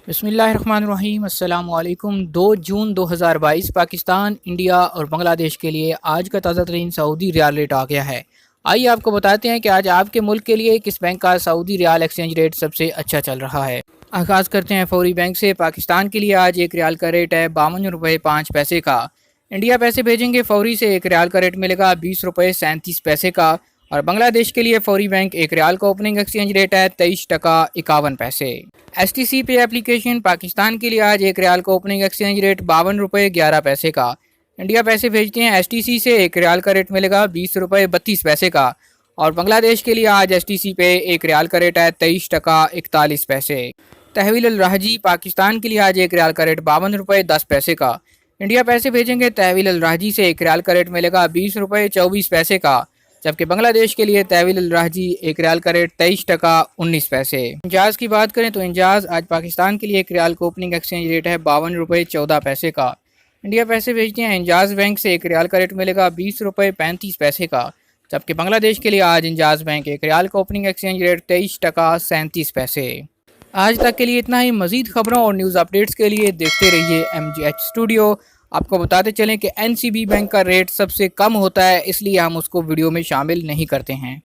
बिस्मिल्लाहिर्रहमानिर्रहीम अस्सलाम वालेकुम। 2 जून 2022 पाकिस्तान, इंडिया और बांग्लादेश के लिए आज का ताज़ा तरीन सऊदी रियाल रेट आ गया है। आइए आपको बताते हैं कि आज आपके मुल्क के लिए किस बैंक का सऊदी रियाल एक्सचेंज रेट सबसे अच्छा चल रहा है। आगाज़ करते हैं फौरी बैंक से। पाकिस्तान के लिए आज एक रियाल का रेट है 52 रुपये 5 पैसे का। इंडिया पैसे भेजेंगे फौरी से एक रियाल का रेट मिलेगा 20 रुपये 37 पैसे का। और बांग्लादेश के लिए फौरी बैंक एक रियाल का ओपनिंग एक्सचेंज रेट है 23 टका 51 पैसे। STC पे एप्लीकेशन पाकिस्तान के लिए आज एक रियाल का ओपनिंग एक्सचेंज रेट 52 रुपये 11 पैसे का। इंडिया पैसे भेजते हैं STC से एक रियाल का रेट मिलेगा 20 रुपये 32 पैसे का। और बांग्लादेश के लिए आज STC पे एक रियाल का रेट है 23 टका 41 पैसे। तहवील अल राहजी पाकिस्तान के लिए आज एक रियाल का रेट 52 रुपये 10 पैसे का। इंडिया पैसे भेजेंगे तहवील अल राहजी से एक रियाल का रेट मिलेगा 20 रुपये 24 पैसे का। जबकि बांग्लादेश के लिए तहवील अल राहजी एक रियाल का रेट 23 टका 19 पैसे। इंजाज की बात करें तो इंजाज आज पाकिस्तान के लिए एक रियाल का ओपनिंग एक्सचेंज रेट है 52 रुपये 14 पैसे का। इंडिया पैसे भेजते हैं इंजाज बैंक से एक रियाल का रेट मिलेगा 20 रुपये 35 पैसे का। जबकि बांग्लादेश के लिए आज इंजाज बैंक एक रियाल का ओपनिंग एक्सचेंज रेट 23 टका 37 पैसे। आज तक के लिए इतना ही। मजीद खबरों और न्यूज़ अपडेट्स के लिए देखते रहिए MGH स्टूडियो। आपको बताते चलें कि NCB बैंक का रेट सबसे कम होता है, इसलिए हम उसको वीडियो में शामिल नहीं करते हैं।